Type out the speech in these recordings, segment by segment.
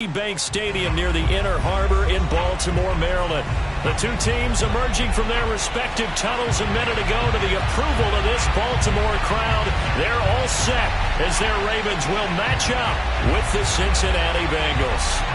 Bank Stadium near the Inner Harbor in Baltimore, Maryland. The two teams emerging from their respective tunnels a minute ago to the approval of this Baltimore crowd. They're all set as their Ravens will match up with the Cincinnati Bengals.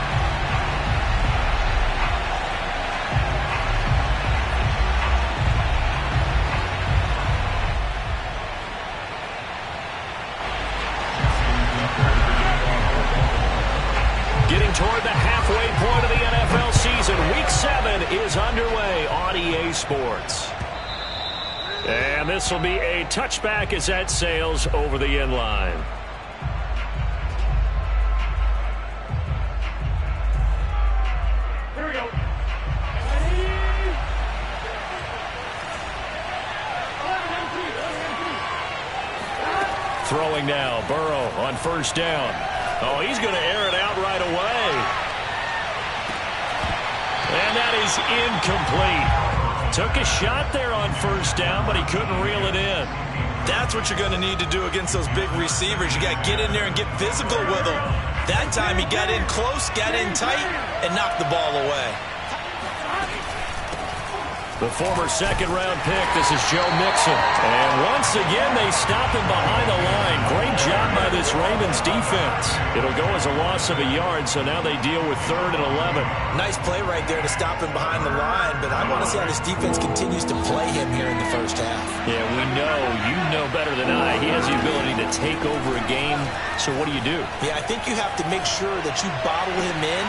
Getting toward the halfway point of the NFL season. Week 7 is underway on EA Sports. And this will be a touchback as that sails over the end line. Here we go. Throwing now, Burrow on first down. Oh, he's going to air it out right away. And that is incomplete. Took a shot there on first down, but he couldn't reel it in. That's what you're going to need to do against those big receivers. You got to get in there and get physical with them. That time he got in close, got in tight, and knocked the ball away. The former second-round pick, this is Joe Mixon. And once again, they stop him behind the line. Great job by this Ravens defense. It'll go as a loss of a yard, so now they deal with 3rd and 11. Nice play right there to stop him behind the line, but I want to see how this defense continues to play him here in the first half. Yeah, we know, you know better than I, he has the ability to take over a game, so what do you do? Yeah, I think you have to make sure that you bottle him in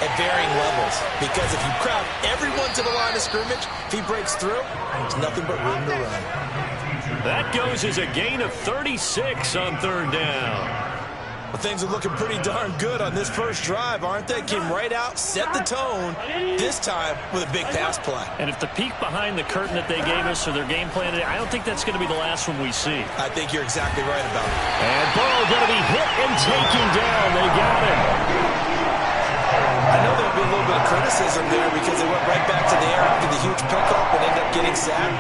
at varying levels, because if you crowd everyone to the line of scrimmage, if he breaks through, there's nothing but room to run. That goes as a gain of 36 on 3rd down. Well, things are looking pretty darn good on this first drive, aren't they? Came right out, set the tone, this time with a big pass play. And if the peek behind the curtain that they gave us or their game plan, I don't think that's going to be the last one we see. I think you're exactly right about it. And Burrow going to be hit and taken down. They got him. I know there'll be a little bit of criticism there because they went right back to the air after the huge pickup and ended up getting sacked.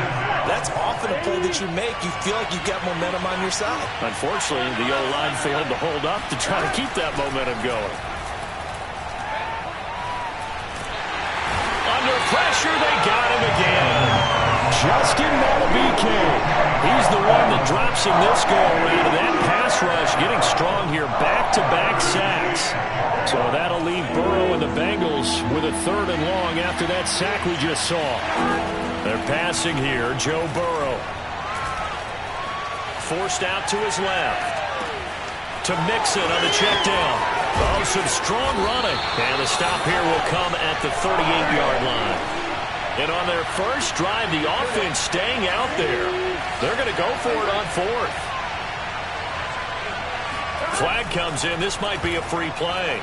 That's often a play that you make. You feel like you've got momentum on your side. Unfortunately, the O-line failed to hold up to try to keep that momentum going. Under pressure, they got him again. Justin Malabike. He's the one that drops him this go-around. And that pass rush getting strong here. Back-to-back sacks. So that'll leave Burrow and the Bengals with a 3rd and long after that sack we just saw. They're passing here. Joe Burrow. Forced out to his left. To Mixon on the check down. Oh, some strong running. And the stop here will come at the 38-yard line. And on their first drive, the offense staying out there. They're going to go for it on 4th. Flag comes in. This might be a free play.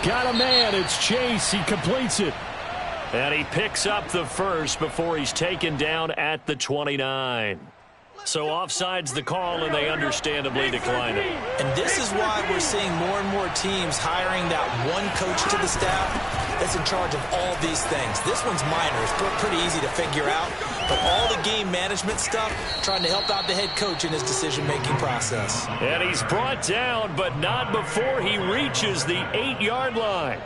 Got a man. It's Chase. He completes it. And he picks up the first before he's taken down at the 29. So offside's the call, and they understandably decline it. And this is why we're seeing more and more teams hiring that one coach to the staff that's in charge of all these things. This one's minor. It's pretty easy to figure out. But all the game management stuff, trying to help out the head coach in his decision-making process. And he's brought down, but not before he reaches the 8-yard line.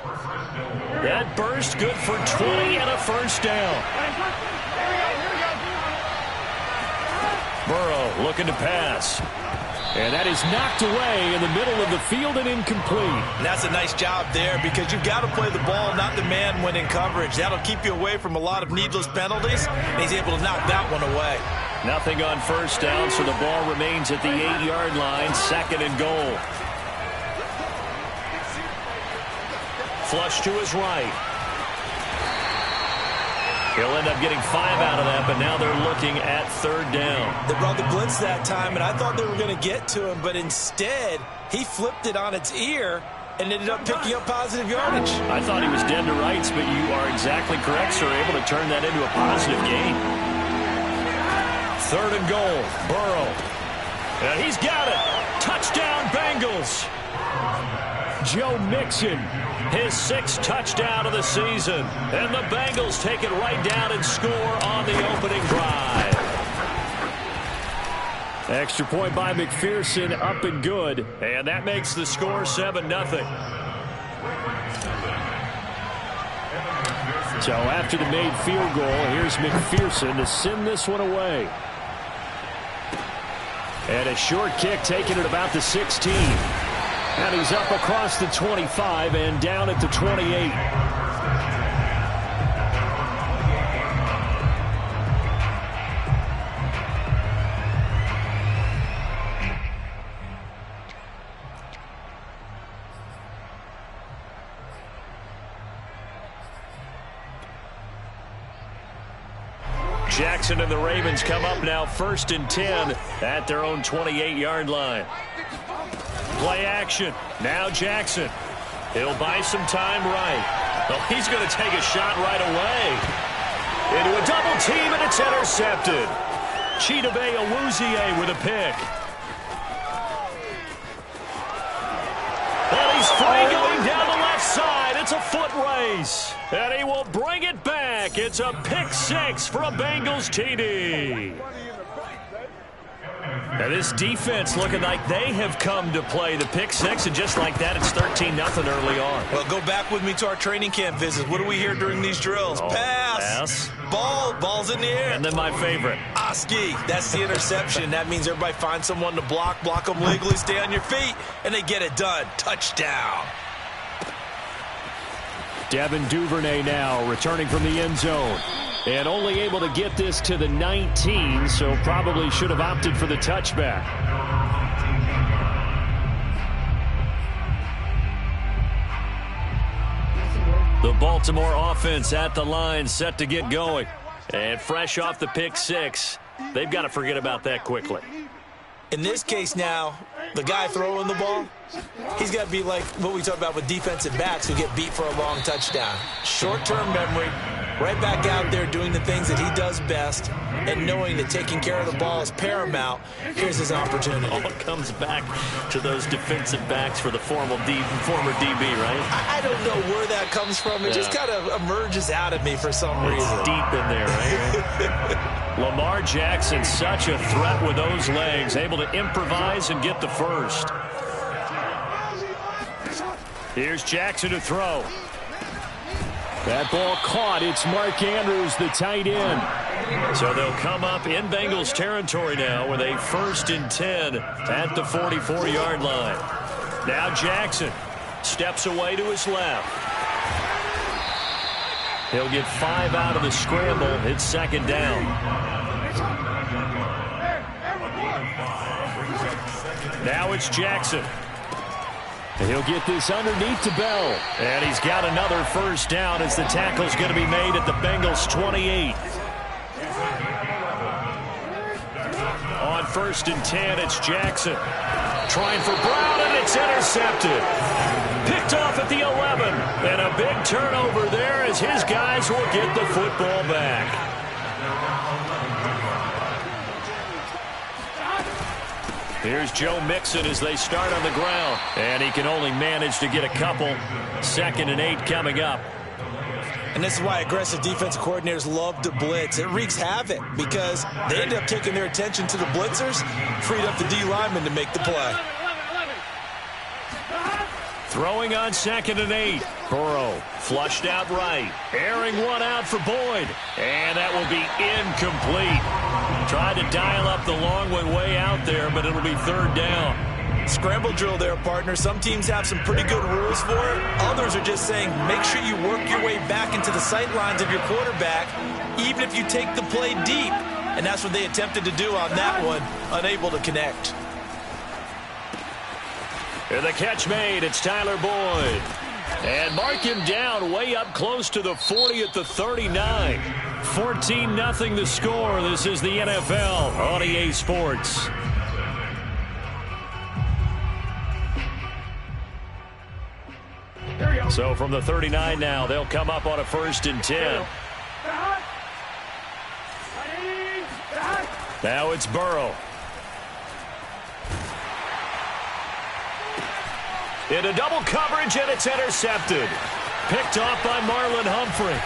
That burst good for 20 and a first down. Burrow looking to pass. And that is knocked away in the middle of the field and incomplete. And that's a nice job there because you've got to play the ball, not the man when in coverage. That'll keep you away from a lot of needless penalties. And he's able to knock that one away. Nothing on first down, so the ball remains at the 8-yard line, 2nd and goal. Flush to his right. He'll end up getting 5 out of that, but now they're looking at 3rd down. They brought the blitz that time, and I thought they were going to get to him, but instead, he flipped it on its ear and ended up picking up positive yardage. I thought he was dead to rights, but you are exactly correct, sir. Able to turn that into a positive gain. 3rd and goal, Burrow. And he's got it. Touchdown, Bengals. Joe Mixon, his 6th touchdown of the season. And the Bengals take it right down and score on the opening drive. Extra point by McPherson, up and good. And that makes the score 7-0. So after the made field goal, here's McPherson to send this one away. And a short kick taken at about the 16. And he's up across the 25 and down at the 28. Jackson and the Ravens come up now 1st and 10 at their own 28-yard line. Play action. Now Jackson. He'll buy some time right. Well, he's going to take a shot right away. Into a double team, and it's intercepted. Chidobe Awuzie with a pick. And he's free going down the left side. It's a foot race. And he will bring it back. It's a pick six for a Bengals TD. Now this defense looking like they have come to play the pick six, and just like that, it's 13-0 early on. Well, go back with me to our training camp visits. What do we hear during these drills? Pass. Ball's in the air. And then my favorite. Ski. That's the interception. That means everybody finds someone to block them legally, stay on your feet, and they get it done. Touchdown. Devin Duvernay now returning from the end zone. And only able to get this to the 19, so probably should have opted for the touchback. The Baltimore offense at the line, set to get going. And fresh off the pick six, they've got to forget about that quickly. In this case now, the guy throwing the ball, he's got to be like what we talk about with defensive backs who get beat for a long touchdown. Short-term memory, right back out there doing the things that he does best, and knowing that taking care of the ball is paramount. Here's his opportunity. All comes back to those defensive backs for the former DB, right? I don't know where that comes from. It just kind of emerges out of me for some reason. It's deep in there, right? Lamar Jackson, such a threat with those legs, able to improvise and get the first. Here's Jackson to throw. That ball caught. It's Mark Andrews, the tight end. So they'll come up in Bengals territory now with a 1st and 10 at the 44-yard line. Now Jackson steps away to his left. He'll get 5 out of the scramble. It's 2nd down. Now it's Jackson. And he'll get this underneath to Bell. And he's got another 1st down as the tackle's going to be made at the Bengals 28. On 1st and 10, it's Jackson. Trying for Brown, and it's intercepted. Picked off at the 11. And a big turnover there as his guys will get the football back. Here's Joe Mixon as they start on the ground. And he can only manage to get a couple. 2nd and 8 coming up. And this is why aggressive defensive coordinators love to blitz. It wreaks havoc because they end up taking their attention to the blitzers, freed up the D lineman to make the play. Throwing on 2nd and 8. Burrow flushed out right. Airing one out for Boyd. And that will be incomplete. Tried to dial up the long one way out there, but it'll be 3rd down. Scramble drill there, partner. Some teams have some pretty good rules for it. Others are just saying make sure you work your way back into the sight lines of your quarterback, even if you take the play deep. And that's what they attempted to do on that one, unable to connect. And the catch made. It's Tyler Boyd. And mark him down way up close to the 40 at the 39. 14-0 the score. This is the NFL on EA Sports. So from the 39 now, they'll come up on a 1st and 10. Now it's Burrow. Into double coverage, and it's intercepted. Picked off by Marlon Humphrey.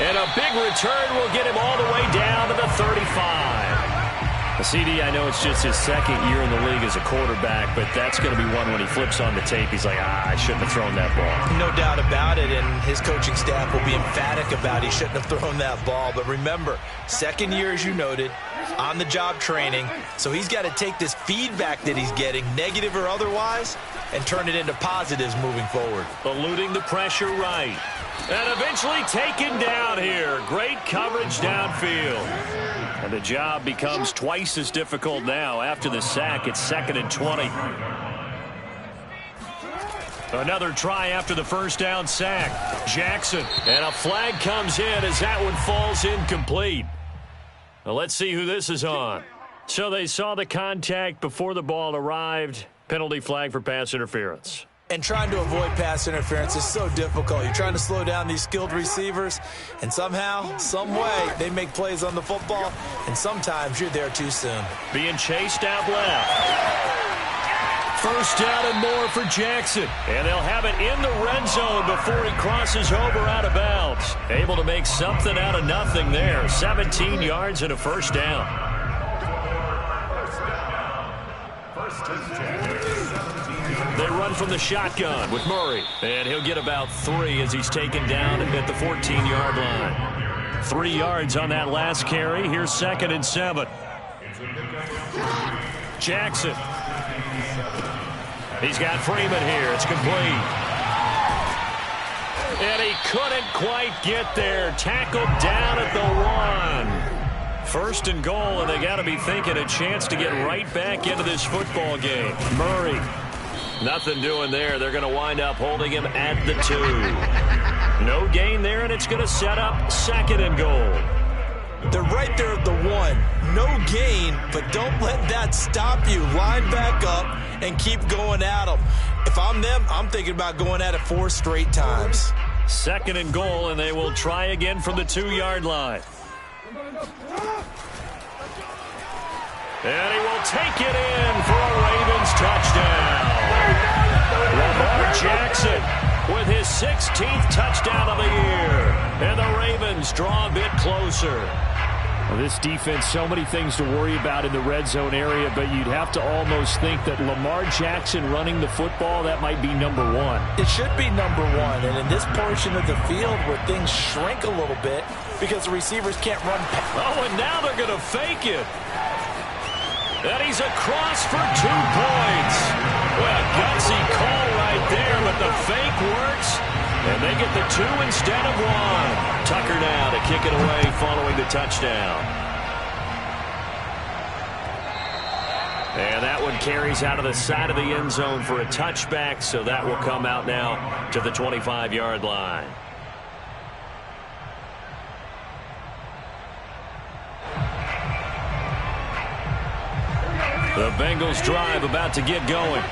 And a big return will get him all the way down to the 35. CD, I know it's just his second year in the league as a quarterback, but that's going to be one when he flips on the tape. He's like, I shouldn't have thrown that ball. No doubt about it, and his coaching staff will be emphatic about he shouldn't have thrown that ball. But remember, second year, as you noted, on-the-job training, so he's got to take this feedback that he's getting, negative or otherwise, and turn it into positives moving forward. Eluding the pressure right. And eventually taken down here. Great coverage downfield. And the job becomes twice as difficult now. After the sack, it's 2nd and 20. Another try after the first down sack. Jackson. And a flag comes in as that one falls incomplete. Well, let's see who this is on. So they saw the contact before the ball arrived. Penalty flag for pass interference. And trying to avoid pass interference is so difficult. You're trying to slow down these skilled receivers, and somehow, some way, they make plays on the football, and sometimes you're there too soon. Being chased out left. First down and more for Jackson. And they'll have it in the red zone before he crosses over out of bounds. Able to make something out of nothing there. 17 yards and a first down. They run from the shotgun with Murray. And he'll get about 3 as he's taken down at the 14-yard line. 3 yards on that last carry. Here's 2nd and 7. Jackson. He's got Freeman here. It's complete. And he couldn't quite get there. Tackled down at the 1. First and goal, and they got to be thinking a chance to get right back into this football game. Murray. Nothing doing there. They're going to wind up holding him at the 2. No gain there, and it's going to set up 2nd and goal. They're right there at the 1. No gain, but don't let that stop you. Line back up and keep going at them. If I'm them, I'm thinking about going at it 4 straight times. 2nd and goal, and they will try again from the 2-yard line. And he will take it in for a Ravens touchdown. Lamar Jackson with his 16th touchdown of the year. And the Ravens draw a bit closer. Well, this defense, so many things to worry about in the red zone area, but you'd have to almost think that Lamar Jackson running the football, that might be number 1. It should be number 1, and in this portion of the field where things shrink a little bit because the receivers can't run past. Oh, and now they're going to fake it. And he's across for 2 points. Well, a gutsy call right there, but the fake works. And they get the 2 instead of 1. Tucker now to kick it away following the touchdown. And that one carries out of the side of the end zone for a touchback, so that will come out now to the 25-yard line. The Bengals drive about to get going.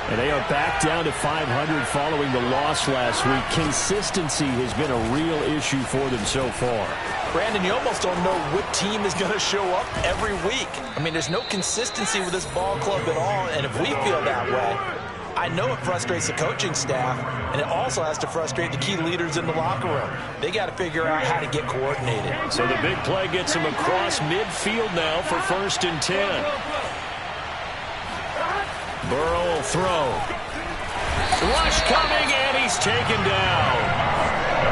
And they are back down to 500 following the loss last week. Consistency has been a real issue for them so far. Brandon, you almost don't know what team is going to show up every week. I mean, there's no consistency with this ball club at all, and if we feel that way, I know it frustrates the coaching staff, and it also has to frustrate the key leaders in the locker room. They got to figure out how to get coordinated. So the big play gets him across midfield now for 1st and 10. Burrow will throw. Rush coming, and he's taken down.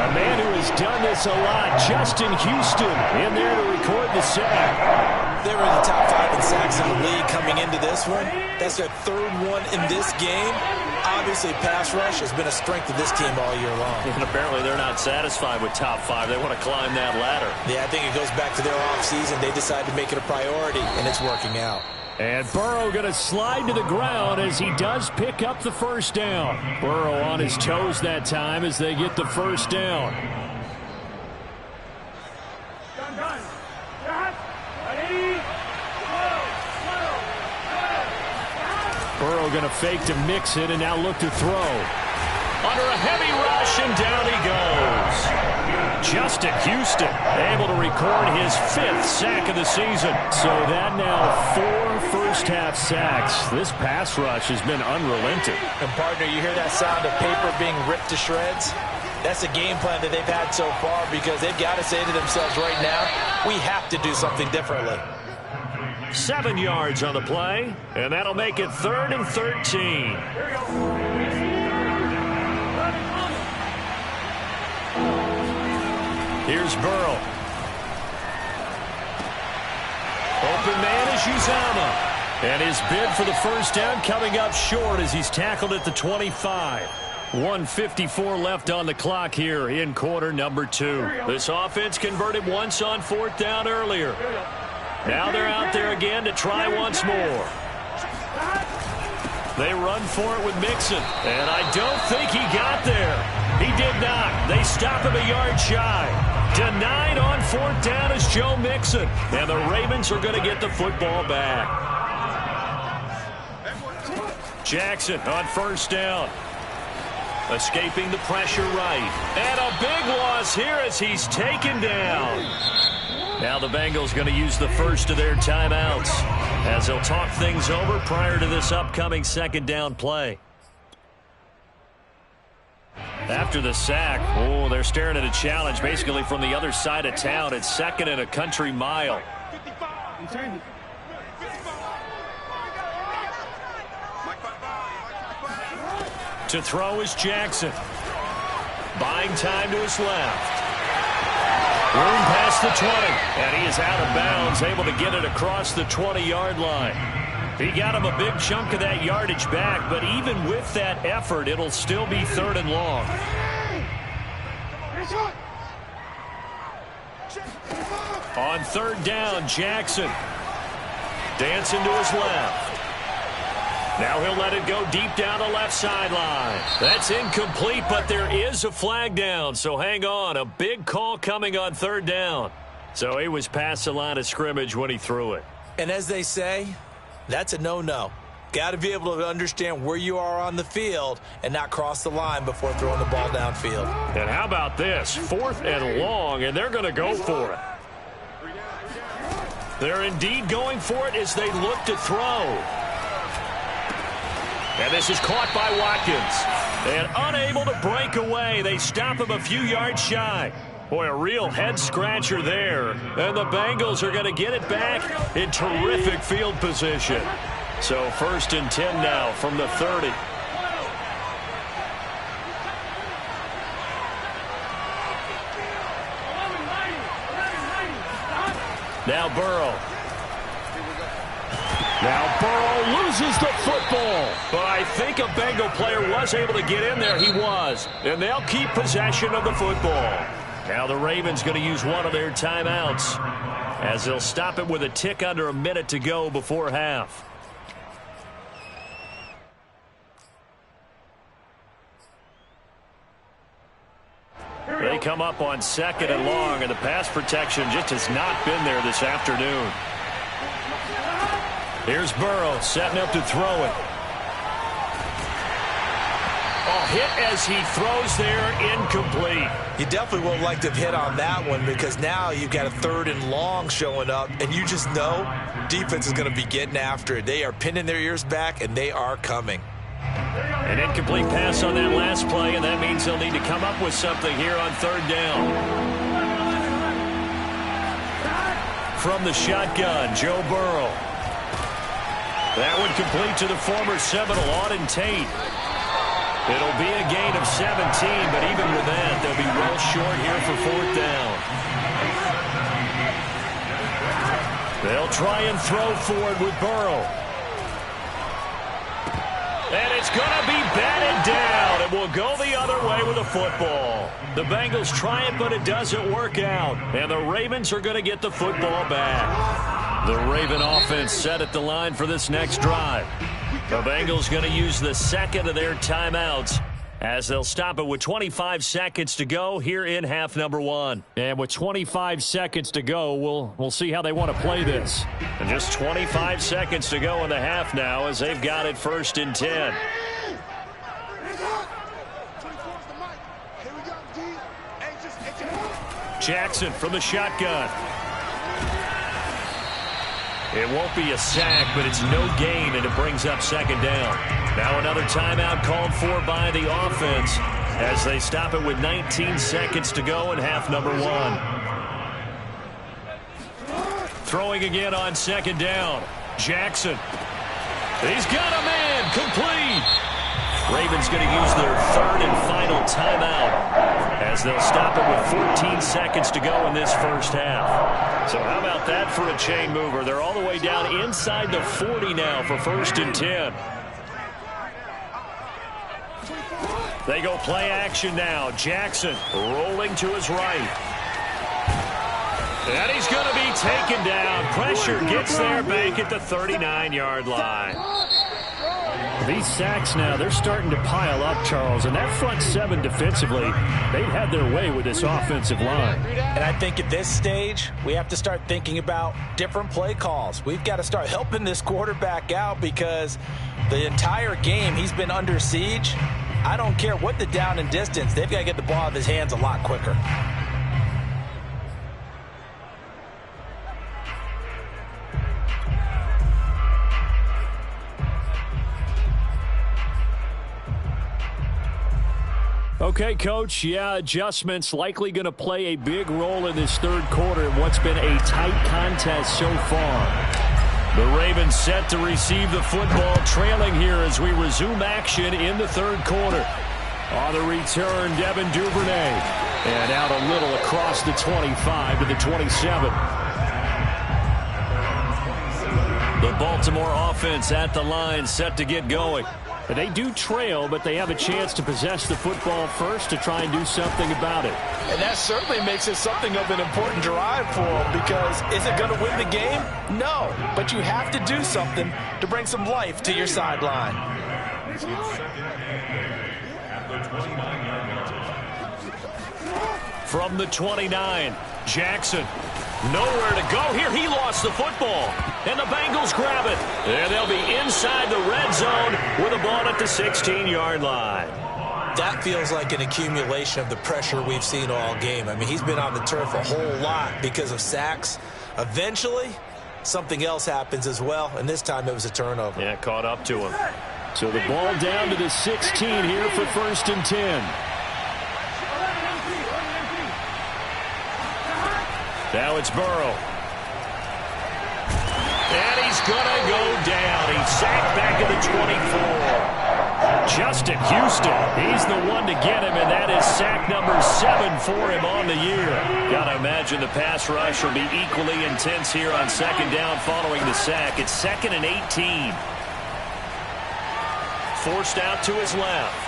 A man who has done this a lot, Justin Houston, in there to record the sack. They were in the top 5 in sacks in the league coming into this one. That's their 3rd one in this game. Obviously, pass rush has been a strength of this team all year long. And apparently they're not satisfied with top 5. They want to climb that ladder. Yeah, I think it goes back to their offseason. They decided to make it a priority, and it's working out. And Burrow going to slide to the ground as he does pick up the first down. Burrow on his toes that time as they get the first down. Burrow going to fake to mix it and now look to throw. Under a heavy rush, and down he goes. Justin Houston able to record his 5th sack of the season. So that now 4 first-half sacks. This pass rush has been unrelenting. And, partner, you hear that sound of paper being ripped to shreds? That's the game plan that they've had so far because they've got to say to themselves right now, we have to do something differently. 7 yards on the play, and that'll make it 3rd and 13. Here's Burrow. Open man is Uzomah. And his bid for the first down coming up short as he's tackled at the 25. 1:54 left on the clock here in quarter number 2. This offense converted once on 4th down earlier. Now they're out there again to try once more. They run for it with Mixon, and I don't think he got there. He did not. They stop him a yard shy. Denied on 4th down is Joe Mixon, and the Ravens are going to get the football back. Jackson on 1st down. Escaping the pressure right. And a big loss here as he's taken down. Now the Bengals going to use the first of their timeouts as they'll talk things over prior to this upcoming 2nd down play. After the sack, they're staring at a challenge basically from the other side of town. It's 2nd and a country mile. To throw is Jackson. Buying time to his left. Room past the 20, and he is out of bounds, able to get it across the 20-yard line. He got him a big chunk of that yardage back, but even with that effort, it'll still be 3rd and long. On 3rd down, Jackson. Dancing to his left. Now he'll let it go deep down the left sideline. That's incomplete, but there is a flag down, so hang on. A big call coming on 3rd down. So he was past the line of scrimmage when he threw it. And as they say, that's a no-no. Got to be able to understand where you are on the field and not cross the line before throwing the ball downfield. And how about this? 4th and long, and they're going to go for it. They're indeed going for it as they look to throw. And this is caught by Watkins. And unable to break away. They stop him a few yards shy. Boy, a real head-scratcher there. And the Bengals are going to get it back in terrific field position. So 1st and 10 now from the 30. Now Burrow. Now Burrow loses the football. But I think a Bengal player was able to get in there. He was. And they'll keep possession of the football. Now the Ravens going to use one of their timeouts as they'll stop it with a tick under a minute to go before half. They come up on 2nd and long, and the pass protection just has not been there this afternoon. Here's Burrow setting up to throw it. Hit as he throws there, incomplete. You definitely would have liked to have hit on that one because now you've got a 3rd and long showing up, and you just know defense is going to be getting after it. They are pinning their ears back, and they are coming. An incomplete pass on that last play, and that means they'll need to come up with something here on 3rd down. From the shotgun, Joe Burrow. That one complete to the former Seminole, Auden Tate. It'll be a gain of 17, but even with that, they'll be well short here for 4th down. They'll try and throw forward with Burrow. And it's going to be batted down. It will go the other way with the football. The Bengals try it, but it doesn't work out. And the Ravens are going to get the football back. The Raven offense set at the line for this next drive. The Bengals going to use the 2nd of their timeouts as they'll stop it with 25 seconds to go here in half number 1. And with 25 seconds to go, we'll see how they want to play this. And just 25 seconds to go in the half now as they've got it 1st and 10. Jackson from the shotgun. It won't be a sack, but it's no gain, and it brings up 2nd down. Now another timeout called for by the offense as they stop it with 19 seconds to go in half number 1. Throwing again on second down. Jackson. He's got a man. Complete. Ravens going to use their third and final timeout as they'll stop it with 14 seconds to go in this first half. So how about that for a chain mover? They're all the way down inside the 40 now for 1st and 10. They go play action now. Jackson rolling to his right. And he's going to be taken down. Pressure gets there back at the 39-yard line. These sacks now, they're starting to pile up, Charles. And that front seven defensively, they've had their way with this offensive line. And I think at this stage, we have to start thinking about different play calls. We've got to start helping this quarterback out because the entire game he's been under siege. I don't care what the down and distance. They've got to get the ball out of his hands a lot quicker. Okay, Coach, yeah, adjustments likely going to play a big role in this third quarter in what's been a tight contest so far. The Ravens set to receive the football, trailing here as we resume action in the third quarter. On the return, Devin Duvernay. And out a little across the 25 to the 27. The Baltimore offense at the line, set to get going. They do trail, but they have a chance to possess the football first to try and do something about it. And that certainly makes it something of an important drive for them because is it going to win the game? No, but you have to do something to bring some life to your sideline. From the 29, Jackson. Nowhere to go here. He lost the football. And the Bengals grab it. And they'll be inside the red zone with a ball at the 16-yard line. That feels like an accumulation of the pressure we've seen all game. I mean, he's been on the turf a whole lot because of sacks. Eventually, something else happens as well, and this time it was a turnover. Yeah, caught up to him. So the ball down to the 16 here for 1st and 10. Now it's Burrow. And he's going to go down. He's sacked back at the 24. Justin Houston, he's the one to get him, and that is sack number 7 for him on the year. Got to imagine the pass rush will be equally intense here on second down following the sack. It's 2nd and 18. Forced out to his left.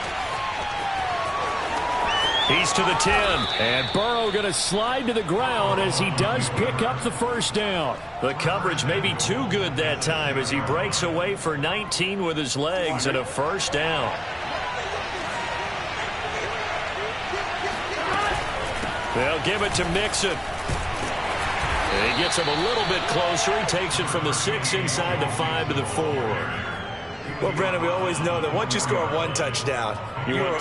He's to the 10. And Burrow going to slide to the ground as he does pick up the first down. The coverage may be too good that time as he breaks away for 19 with his legs and a first down. They'll give it to Mixon. And he gets him a little bit closer. He takes it from the 6 inside the 5 to the 4. Well, Brandon, we always know that once you score one touchdown, you're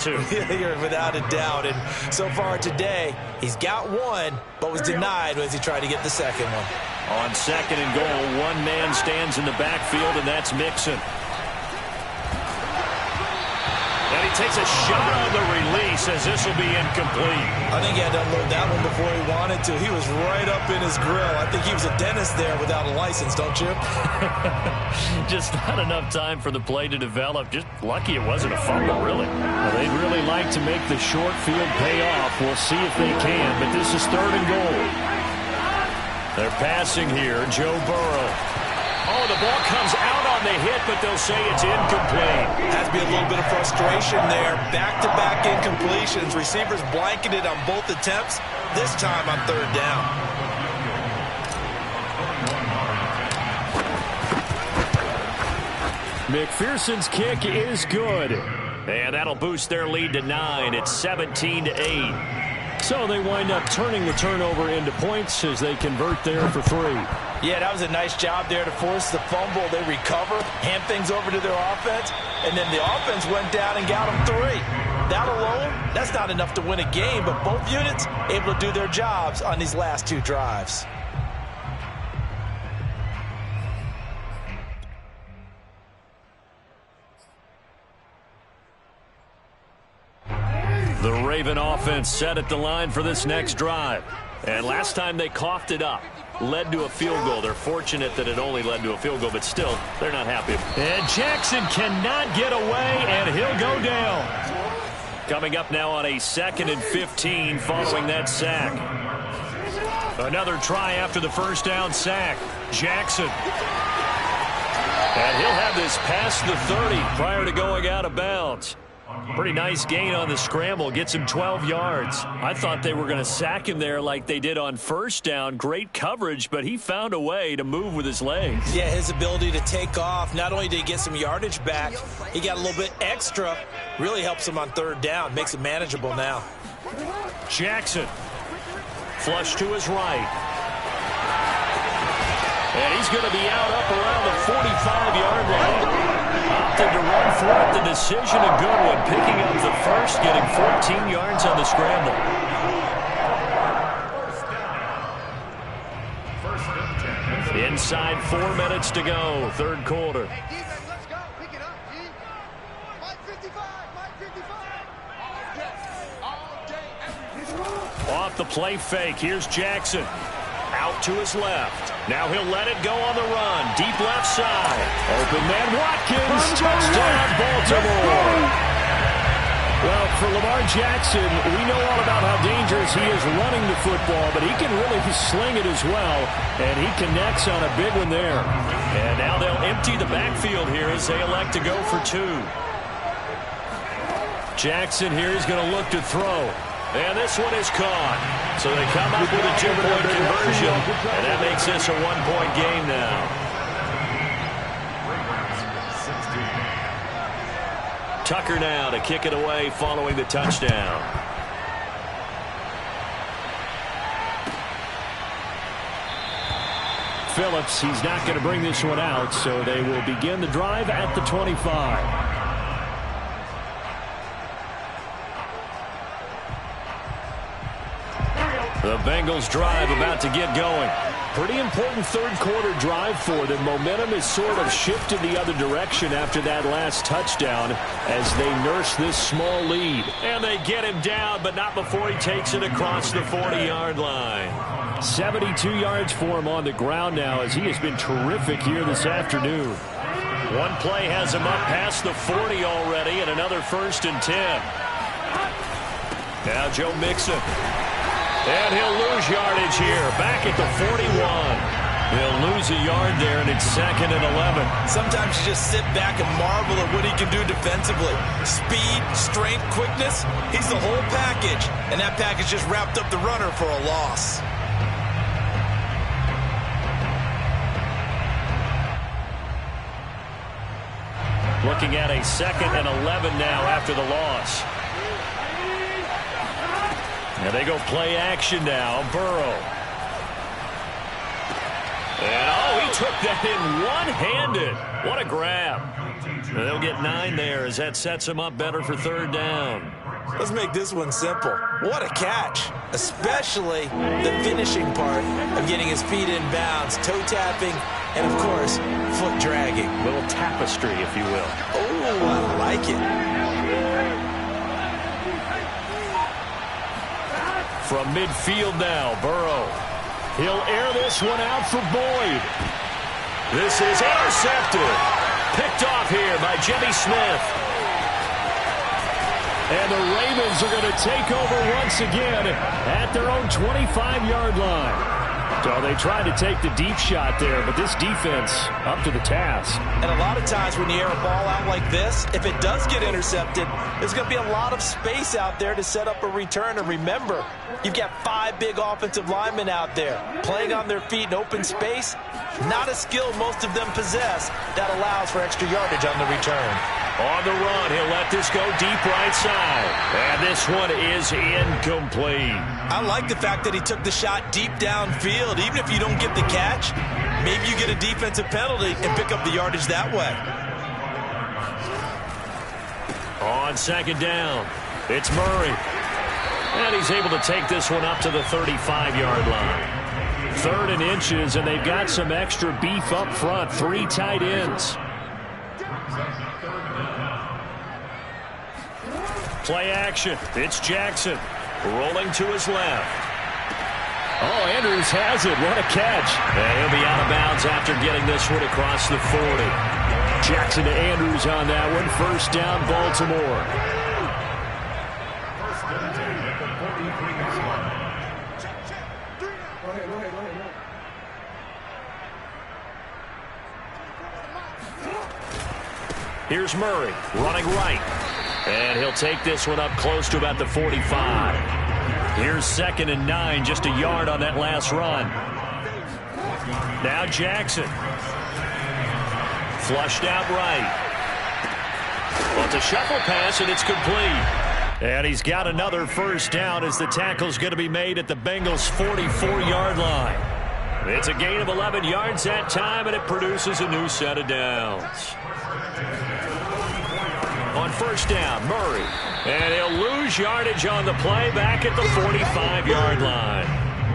without a doubt. And so far today, he's got one, but was denied as he tried to get the second one. On 2nd and goal, one man stands in the backfield, and that's Mixon. And he takes a shot on the release as this will be incomplete. I think he had to unload that one before he wanted to. He was right up in his grill. I think he was a dentist there without a license, don't you? Just not enough time for the play to develop. Just lucky it wasn't a fumble, really. Well, they'd really like to make the short field pay off. We'll see if they can, but this is 3rd and goal. They're passing here. Joe Burrow. Oh, the ball comes out on the hit, but they'll say it's incomplete. Has to be a little bit of frustration there. Back-to-back incompletions. Receivers blanketed on both attempts. This time on 3rd down. McPherson's kick is good. And that'll boost their lead to 9. It's 17-8. So they wind up turning the turnover into points as they convert there for 3. Yeah, that was a nice job there to force the fumble. They recover, hand things over to their offense, and then the offense went down and got them 3. That alone, that's not enough to win a game, but both units able to do their jobs on these last 2 drives. The Raven offense set at the line for this next drive. And last time they coughed it up. led to a field goal. They're fortunate that it only led to a field goal, but still, they're not happy. And Jackson cannot get away, and he'll go down. Coming up now on a 2nd and 15 following that sack. Another try after the first down sack. Jackson. And he'll have this past the 30 prior to going out of bounds. Pretty nice gain on the scramble. Gets him 12 yards. I thought they were going to sack him there like they did on first down. Great coverage, but he found a way to move with his legs. Yeah, his ability to take off. Not only did he get some yardage back, he got a little bit extra. Really helps him on third down. Makes it manageable now. Jackson. Flush to his right. And he's going to be out up around the 45-yard line. Opted to run for it. The decision a good one. Picking up the first, getting 14 yards on the scramble. Inside 4 minutes to go, third quarter. Off the play fake. Here's Jackson. Out to his left. Now he'll let it go on the run. Deep left side. Open man Watkins. Touchdown Baltimore. Well, for Lamar Jackson, we know all about how dangerous he is running the football, but he can really sling it as well, and he connects on a big one there. And now they'll empty the backfield here as they elect to go for 2. Jackson here is going to look to throw. And this one is caught. So they come up with a 2-point conversion, and that makes this a 1-point game now. Tucker now to kick it away following the touchdown. Phillips, he's not going to bring this one out, so they will begin the drive at the 25. The Bengals drive about to get going. Pretty important third quarter drive for them. Momentum has sort of shifted the other direction after that last touchdown as they nurse this small lead. And they get him down, but not before he takes it across the 40-yard line. 72 yards for him on the ground now as he has been terrific here this afternoon. One play has him up past the 40 already, and another 1st and 10. Now Joe Mixon. And he'll lose yardage here, back at the 41. He'll lose a yard there, and it's 2nd and 11. Sometimes you just sit back and marvel at what he can do defensively. Speed, strength, quickness, he's the whole package. And that package just wrapped up the runner for a loss. Looking at a 2nd and 11 now after the loss. And they go play action now. Burrow. And, oh, he took that in one-handed. What a grab. And they'll get 9 there as that sets him up better for third down. Let's make this one simple. What a catch. Especially the finishing part of getting his feet in bounds, toe tapping, and, of course, foot dragging. A little tapestry, if you will. Oh, I like it. From midfield now, Burrow. He'll air this one out for Boyd. This is intercepted. Picked off here by Jimmy Smith. And the Ravens are going to take over once again at their own 25-yard line. So they tried to take the deep shot there, but this defense up to the task. And a lot of times when you air a ball out like this, if it does get intercepted, there's going to be a lot of space out there to set up a return. And remember, you've got 5 big offensive linemen out there playing on their feet in open space. Not a skill most of them possess that allows for extra yardage on the return. On the run, he'll let this go deep right side. And this one is incomplete. I like the fact that he took the shot deep downfield. Even if you don't get the catch, maybe you get a defensive penalty and pick up the yardage that way. On 2nd down, it's Murray. And he's able to take this one up to the 35-yard line. 3rd and inches, and they've got some extra beef up front. 3 tight ends. Play action. It's Jackson rolling to his left. Oh, Andrews has it. What a catch. And he'll be out of bounds after getting this one across the 40. Jackson to Andrews on that one. First down, Baltimore. Here's Murray running right. And he'll take this one up close to about the 45. Here's 2nd and 9, just a yard on that last run. Now Jackson. Flushed out right. Well, it's a shuffle pass, and it's complete. And he's got another first down as the tackle's going to be made at the Bengals' 44-yard line. It's a gain of 11 yards that time, and it produces a new set of downs. On first down, Murray. And he'll lose yardage on the play back at the 45-yard line.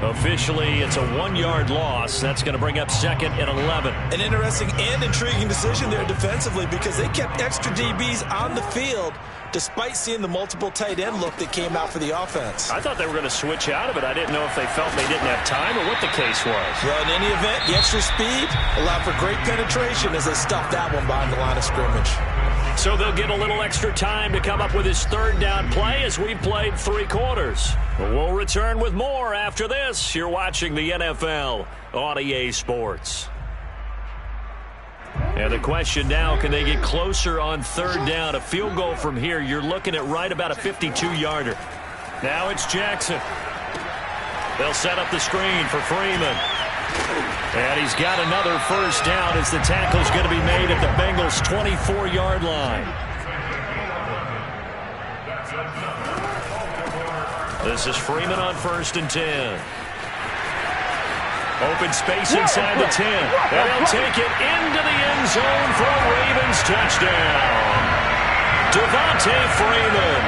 Officially, it's a 1-yard loss. That's going to bring up 2nd and 11. An interesting and intriguing decision there defensively because they kept extra DBs on the field despite seeing the multiple tight end look that came out for the offense. I thought they were going to switch out of it. I didn't know if they felt they didn't have time or what the case was. Well, in any event, the extra speed allowed for great penetration as they stuffed that one behind the line of scrimmage. So they'll get a little extra time to come up with his 3rd down play as we've played 3 quarters. We'll return with more after this. You're watching the NFL on EA Sports. And the question now, can they get closer on 3rd down? A field goal from here, you're looking at right about a 52-yarder. Now it's Jackson. They'll set up the screen for Freeman. And he's got another first down as the tackle's going to be made at the Bengals' 24-yard line. This is Freeman on 1st and 10. Open space inside the 10. And he'll take it into the end zone for a Ravens touchdown. Devontae Freeman,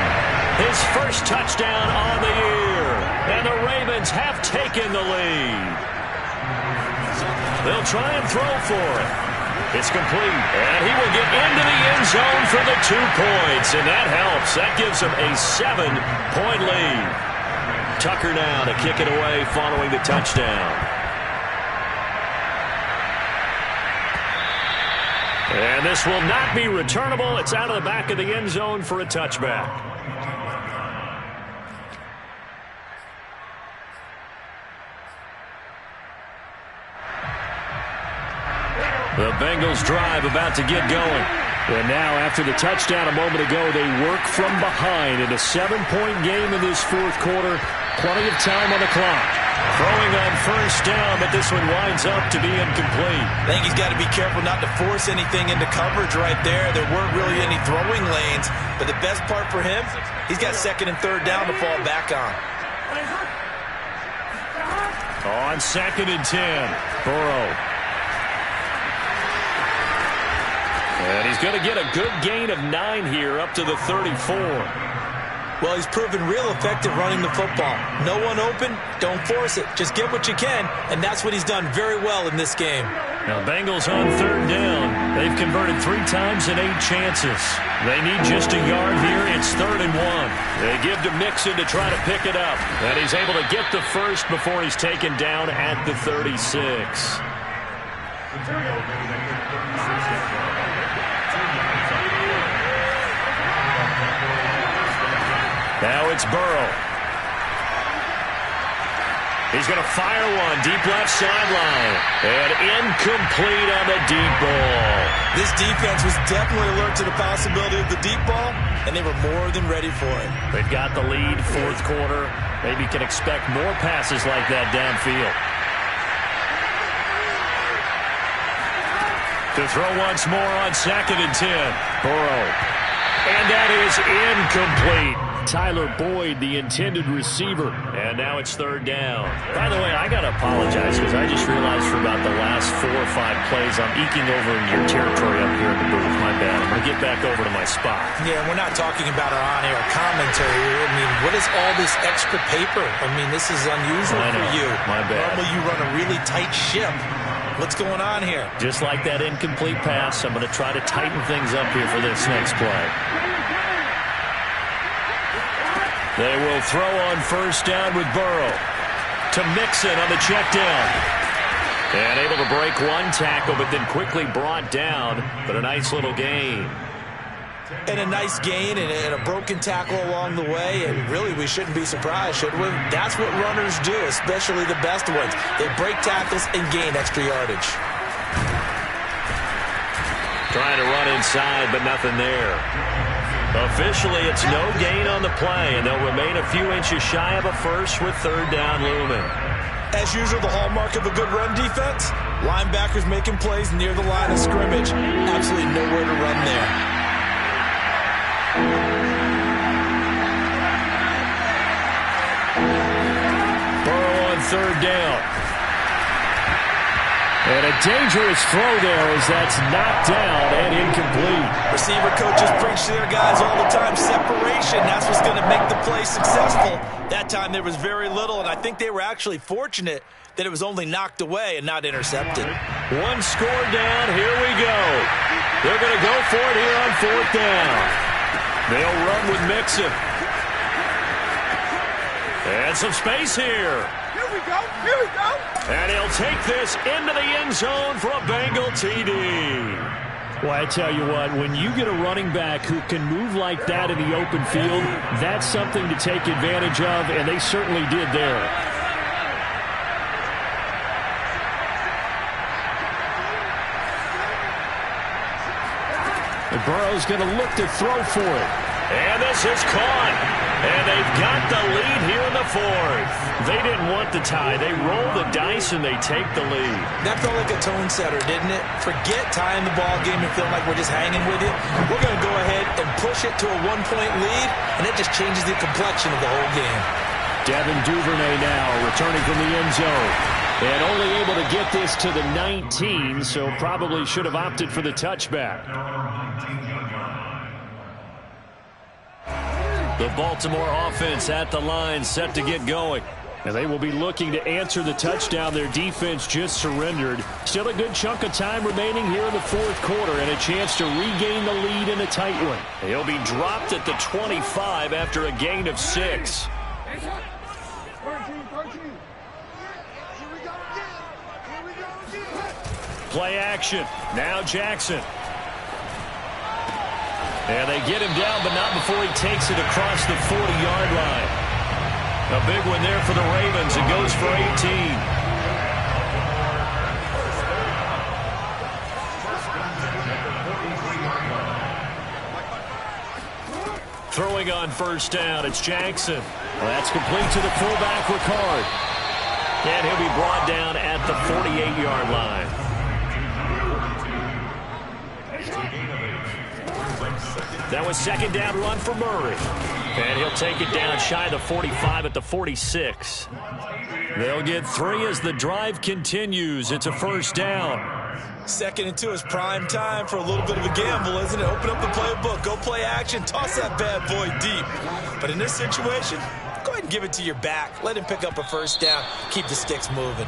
his first touchdown on the year. And the Ravens have taken the lead. They'll try and throw for it. It's complete. And he will get into the end zone for the 2 points. And that helps. That gives him a 7-point lead. Tucker now to kick it away following the touchdown. And this will not be returnable. It's out of the back of the end zone for a touchback. The Bengals drive about to get going. And now, after the touchdown a moment ago, they work from behind in a 7-point game in this 4th quarter. Plenty of time on the clock. Throwing on first down, but this one winds up to be incomplete. I think he's got to be careful not to force anything into coverage right there. There weren't really any throwing lanes. But the best part for him, he's got 2nd and 3rd down to fall back on. On 2nd and 10, Burrow. And he's going to get a good gain of 9 here up to the 34. Well, he's proven real effective running the football. No one open, don't force it. Just get what you can, and that's what he's done very well in this game. Now, Bengals on 3rd down. They've converted 3 times in 8 chances. They need just a yard here. It's 3rd and 1. They give to Mixon to try to pick it up. And he's able to get the first before he's taken down at the 36. Now it's Burrow. He's going to fire one deep left sideline. And incomplete on the deep ball. This defense was definitely alert to the possibility of the deep ball, and they were more than ready for it. They've got the lead, 4th quarter. Maybe can expect more passes like that downfield. To throw once more on 2nd and 10. Burrow. And that is incomplete. Tyler Boyd, the intended receiver. And now it's 3rd down. By the way, I got to apologize because I just realized for about the last 4 or 5 plays, I'm eking over into your territory up here in the booth. My bad. I'm going to get back over to my spot. Yeah, we're not talking about our on-air commentary here. I mean, what is all this extra paper? I mean, this is unusual for you. My bad. Normally you run a really tight ship. What's going on here? Just like that incomplete pass, I'm going to try to tighten things up here for this next play. They will throw on first down with Burrow. to Mixon on the check down. And able to break one tackle, but then quickly brought down. But a nice little gain. And a nice gain and a broken tackle along the way. And really, we shouldn't be surprised, should we? That's what runners do, especially the best ones. They break tackles and gain extra yardage. Trying to run inside, but nothing there. Officially, it's no gain on the play, and they'll remain a few inches shy of a first with third down looming. As usual, the hallmark of a good run defense, linebackers making plays near the line of scrimmage. Absolutely nowhere to run there. Burrow on third down. And a dangerous throw there as that's knocked down and incomplete. Receiver coaches preach to their guys all the time. Separation, that's what's going to make the play successful. That time there was very little, and I think they were actually fortunate that it was only knocked away and not intercepted. One score down, here we go. They're going to go for it here on fourth down. They'll run with Mixon. And some space here. Here we go, here we go. And he'll take this into the end zone for a Bengal TD. Well, I tell you what, when you get a running back who can move like that in the open field, that's something to take advantage of, and they certainly did there. And Burrow's going to look to throw for it. And this is caught. And they've got the lead here in the fourth. They didn't want the tie. They roll the dice and they take the lead. That felt like a tone setter, didn't it? Forget tying the ball game and feeling like we're just hanging with you. We're going to go ahead and push it to a one-point lead, and it just changes the complexion of the whole game. Devin Duvernay now returning from the end zone. And only able to get this to the 19, so probably should have opted for the touchback. The Baltimore offense at the line, set to get going. And they will be looking to answer the touchdown their defense just surrendered. Still a good chunk of time remaining here in the fourth quarter and a chance to regain the lead in a tight one. He'll be dropped at the 25 after a gain of 6. Play action. Now Jackson. And they get him down, but not before he takes it across the 40-yard line. A big one there for the Ravens. It goes for 18. Throwing on first down, it's Jackson. Well, that's complete to the fullback, Ricard. And he'll be brought down at the 48-yard line. That was second down run for Murray. And he'll take it down shy of the 45 at the 46. They'll get 3 as the drive continues. It's a first down. Second and 2 is prime time for a little bit of a gamble, isn't it? Open up the playbook, go play action, toss that bad boy deep. But in this situation, go ahead and give it to your back. Let him pick up a first down, keep the sticks moving.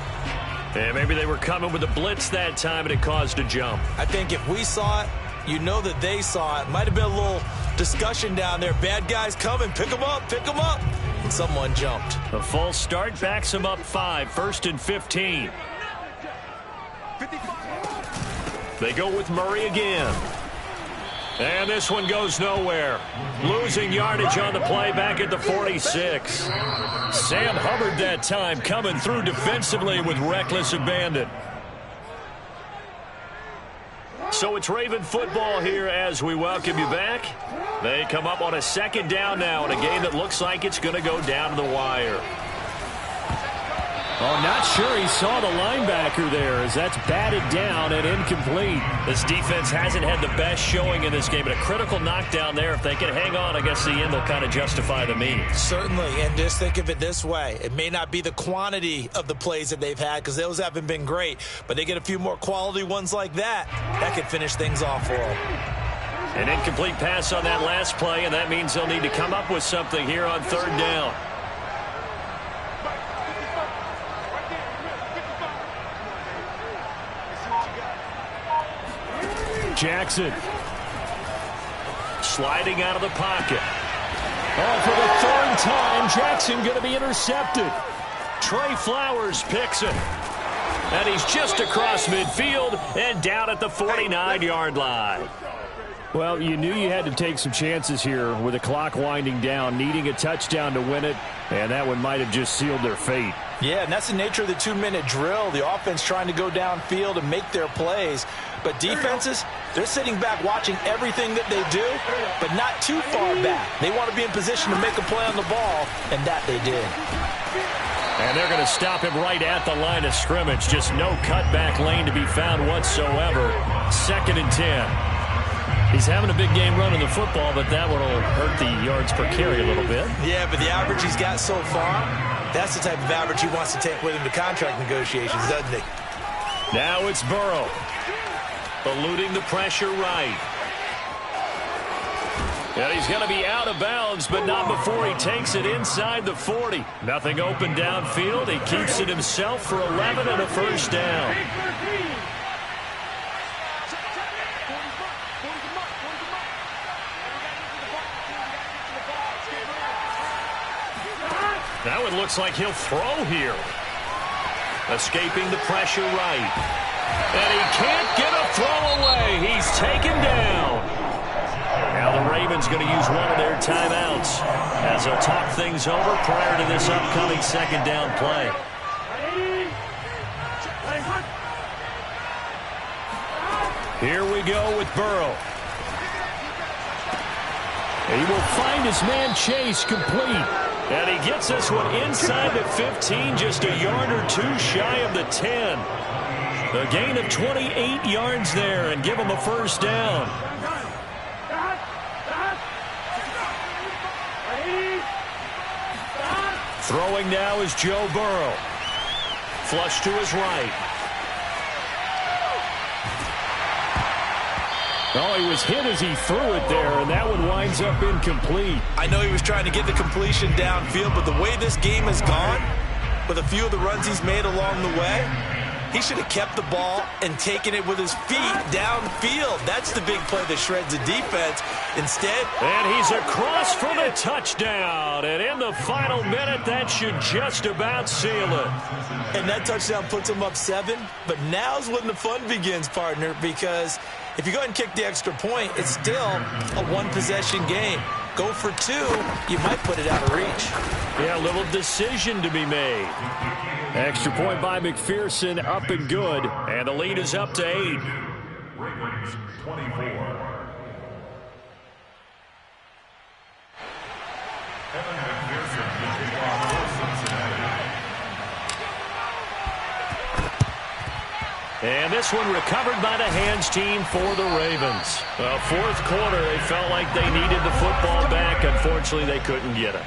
And maybe they were coming with a blitz that time and it caused a jump. I think if we saw it, you know that they saw it. Might have been a little discussion down there. Bad guys coming. Pick them up. Pick them up. And someone jumped. A false start backs them up 5. First and 15. They go with Murray again. And this one goes nowhere. Losing yardage on the play back at the 46. Sam Hubbard that time coming through defensively with reckless abandon. So it's Raven football here as we welcome you back. They come up on a second down now in a game that looks like it's going to go down to the wire. Oh, not sure he saw the linebacker there as that's batted down and incomplete. This defense hasn't had the best showing in this game, but a critical knockdown there. If they can hang on, I guess the end will kind of justify the means. Certainly, and just think of it this way. It may not be the quantity of the plays that they've had because those haven't been great, but they get a few more quality ones like that. That could finish things off for them. An incomplete pass on that last play, and that means they'll need to come up with something here on third down. Jackson sliding out of the pocket. Oh, for the third time, Jackson going to be intercepted. Trey Flowers picks it. And he's just across midfield and down at the 49-yard line. Well, you knew you had to take some chances here with the clock winding down, needing a touchdown to win it, and that one might have just sealed their fate. Yeah, and that's the nature of the 2-minute drill. The offense trying to go downfield and make their plays. But defenses, they're sitting back watching everything that they do, but not too far back. They want to be in position to make a play on the ball, and that they did. And they're going to stop him right at the line of scrimmage. Just no cutback lane to be found whatsoever. 2nd and 10. He's having a big game running the football, but that one will hurt the yards per carry a little bit. Yeah, but the average he's got so far, that's the type of average he wants to take with him to contract negotiations, doesn't he? Now it's Burrow. Eluding the pressure right. And he's going to be out of bounds, but not before he takes it inside the 40. Nothing open downfield. He keeps it himself for 11 and a first down. Now it looks like he'll throw here. Escaping the pressure right. And he can't get a throw away. He's taken down. Now the Ravens going to use one of their timeouts as they'll talk things over prior to this upcoming 2nd down play. Here we go with Burrow. He will find his man Chase complete. And he gets this one inside the 15, just a yard or two shy of the 10. A gain of 28 yards there and give him a first down. Throwing now is Joe Burrow. Flush to his right. Oh, he was hit as he threw it there, and that one winds up incomplete. I know he was trying to get the completion downfield, but the way this game has gone, with a few of the runs he's made along the way, he should have kept the ball and taken it with his feet downfield. That's the big play that shreds the defense. Instead, and he's across for the touchdown. And in the final minute, that should just about seal it. And that touchdown puts him up 7. But now's when the fun begins, partner, because if you go ahead and kick the extra point, it's still a one-possession game. Go for 2, you might put it out of reach. Yeah, a little decision to be made. Extra point by McPherson, up and good. And the lead is up to 8. Ravens 24. And this one recovered by the hands team for the Ravens. Well, 4th quarter, they felt like they needed the football back. Unfortunately, they couldn't get it.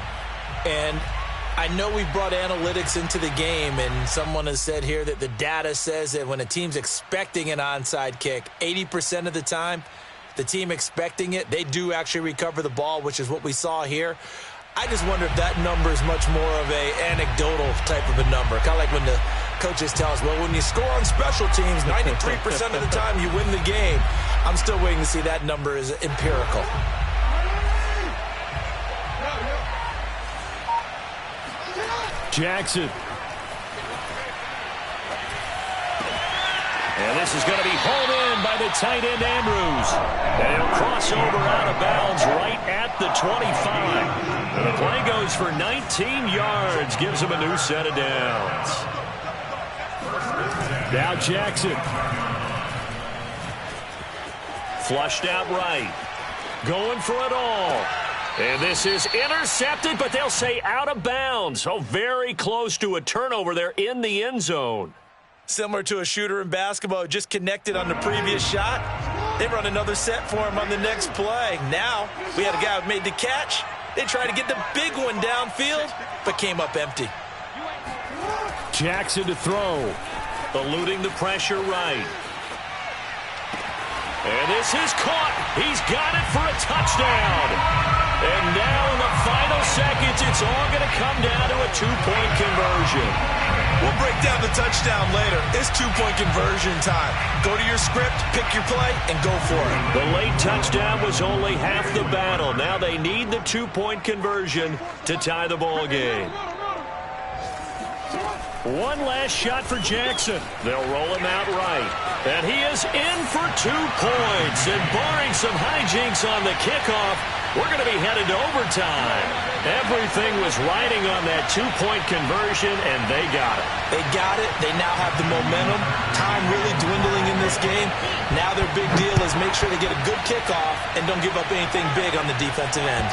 And I know we brought analytics into the game, and someone has said here that the data says that when a team's expecting an onside kick, 80% of the time, the team expecting it, they do actually recover the ball, which is what we saw here. I just wonder if that number is much more of a anecdotal type of a number. Kind of like when the coaches tell us, well, when you score on special teams, 93% of the time you win the game. I'm still waiting to see that number is empirical. Jackson. And this is going to be hauled in by the tight end Andrews. And he'll cross over out of bounds right at the 25. And the play goes for 19 yards. Gives him a new set of downs. Now Jackson. Flushed out right. Going for it all. And this is intercepted, but they'll say out of bounds. Oh, very close to a turnover there in the end zone. Similar to a shooter in basketball, just connected on the previous shot. They run another set for him on the next play. Now, we had a guy who made the catch. They tried to get the big one downfield, but came up empty. Jackson to throw. Eluding the pressure right. And this is caught. He's got it for a touchdown. And now in the final seconds, it's all going to come down to a 2-point conversion. We'll break down the touchdown later. It's 2-point conversion time. Go to your script, pick your play, and go for it. The late touchdown was only half the battle. Now they need the 2-point conversion to tie the ball game. One last shot for Jackson. They'll roll him out right. And he is in for 2 points. And barring some hijinks on the kickoff, we're going to be headed to overtime. Everything was riding on that 2-point conversion, and they got it. They got it. They now have the momentum. Time really dwindling in this game. Now their big deal is make sure they get a good kickoff and don't give up anything big on the defensive end.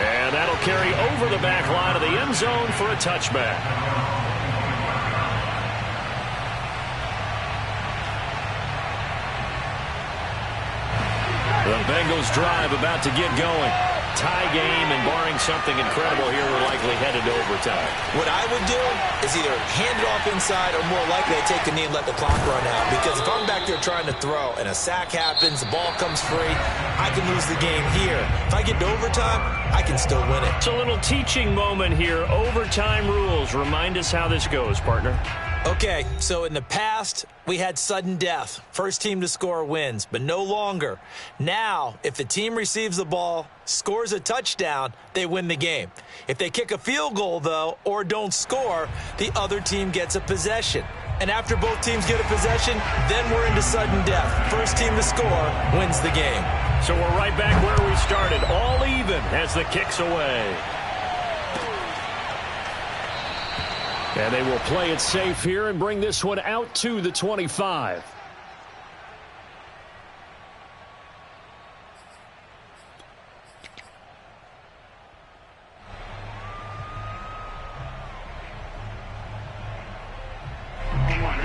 And that'll carry over the back line of the end zone for a touchback. The Bengals drive about to get going. Tie game, and barring something incredible here, we're likely headed to overtime. What I would do is either hand it off inside or more likely I take a knee and let the clock run out. Because if I'm back there trying to throw and a sack happens, the ball comes free, I can lose the game here. If I get to overtime, I can still win it. It's a little teaching moment here. Overtime rules. Remind us how this goes, partner. Okay, so in the past, we had sudden death. First team to score wins, but no longer. Now, if the team receives the ball, scores a touchdown, they win the game. If they kick a field goal, though, or don't score, the other team gets a possession. And after both teams get a possession, then we're into sudden death. First team to score wins the game. So we're right back where we started, all even as the kick's away. And they will play it safe here and bring this one out to the 25.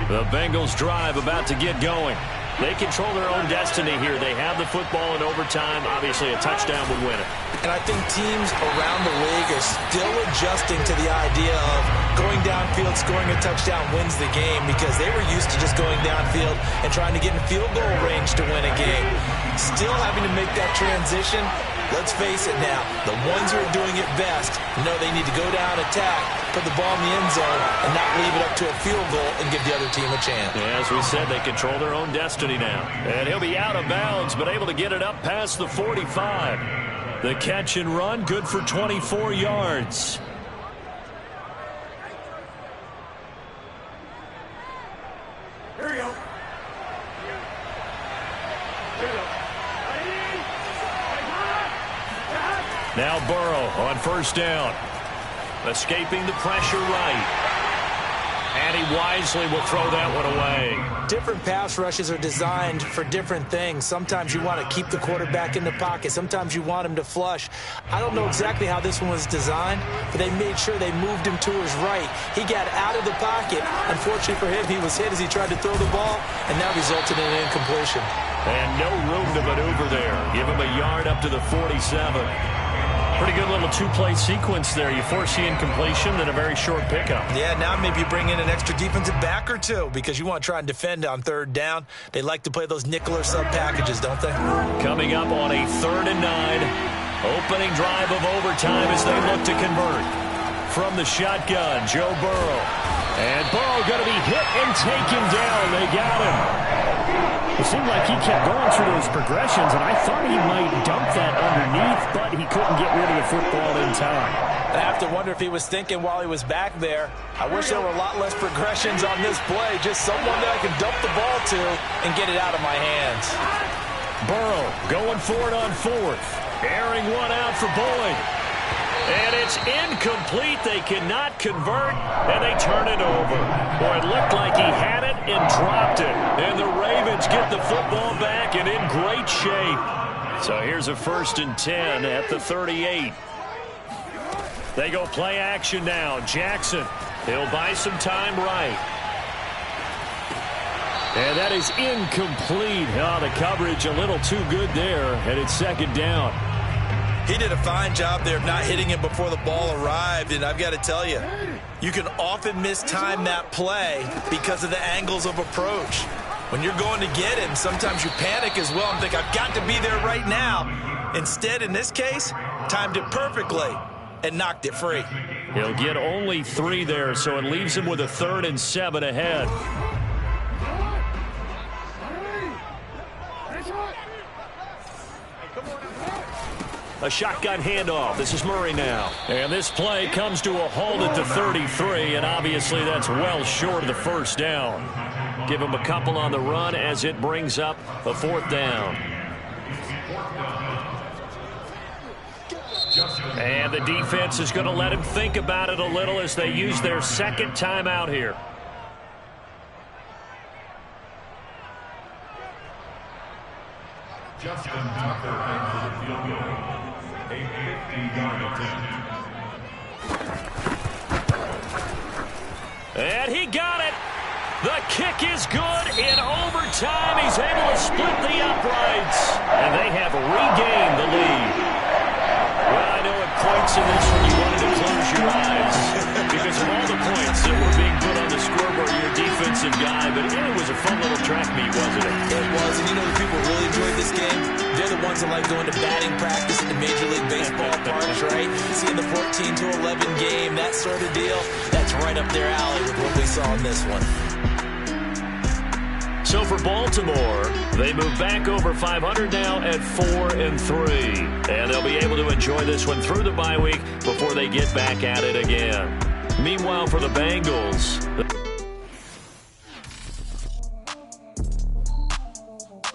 The Bengals drive about to get going. They control their own destiny here. They have the football in overtime. Obviously, a touchdown would win it. And I think teams around the league are still adjusting to the idea of going downfield, scoring a touchdown wins the game, because they were used to just going downfield and trying to get in field goal range to win a game. Still having to make that transition. Let's face it now, the ones who are doing it best know they need to go down, attack, put the ball in the end zone, and not leave it up to a field goal and give the other team a chance. Yeah, as we said, they control their own destiny now. And he'll be out of bounds, but able to get it up past the 45. The catch and run, good for 24 yards. Here we go. Now Burrow on first down. Escaping the pressure right. And he wisely will throw that one away. Different pass rushes are designed for different things. Sometimes you want to keep the quarterback in the pocket. Sometimes you want him to flush. I don't know exactly how this one was designed, but they made sure they moved him to his right. He got out of the pocket. Unfortunately for him, he was hit as he tried to throw the ball, and that resulted in an incompletion. And no room to maneuver there. Give him a yard up to the 47. Pretty good little two-play sequence there. You force the incompletion, then a very short pickup. Yeah, now maybe you bring in an extra defensive back or two because you want to try and defend on third down. They like to play those nickel or sub packages, don't they? Coming up on a 3rd and 9. Opening drive of overtime as they look to convert. From the shotgun, Joe Burrow. And Burrow going to be hit and taken down. They got him. It seemed like he kept going through those progressions, and I thought he might dump that underneath, but he couldn't get rid of the football in time. I have to wonder if he was thinking while he was back there, I wish there were a lot less progressions on this play, just someone that I can dump the ball to and get it out of my hands. Burrow going for it on 4th. Airing one out for Boyd. And it's incomplete. They cannot convert, and they turn it over. Boy, it looked like he had it and dropped it. And the Ravens get the football back and in great shape. So here's a 1st and 10 at the 38. They go play action now. Jackson, he'll buy some time right. And that is incomplete. Oh, the coverage a little too good there, and it's 2nd down. He did a fine job there of not hitting him before the ball arrived, and I've got to tell you, you can often mistime that play because of the angles of approach. When you're going to get him, sometimes you panic as well and think, I've got to be there right now. Instead, in this case, timed it perfectly and knocked it free. He'll get only 3 there, so it leaves him with a 3rd and 7 ahead. A shotgun handoff. This is Murray now. And this play comes to a halt at the 33, and obviously that's well short of the first down. Give him a couple on the run as it brings up a 4th down. And the defense is going to let him think about it a little as they use their 2nd timeout here. Justin Tucker in for the field goal. A 50-yard attempt. And he got it. The kick is good in overtime. He's able to split the uprights. And they have regained the lead. Well, I know at points in this one you wanted to close your eyes because of all the points that were being put on the scoreboard, your defensive guy, but it was a fun little track meet, wasn't it? It was, and you know the people really enjoyed this game? They're the ones that like going to batting practice at the Major League Baseball parks, right? Seeing the 14-11 game, that sort of deal, that's right up their alley with what we saw in this one. So for Baltimore, they move back over 500 now at 4-3. And they'll be able to enjoy this one through the bye week before they get back at it again. Meanwhile, for the Bengals...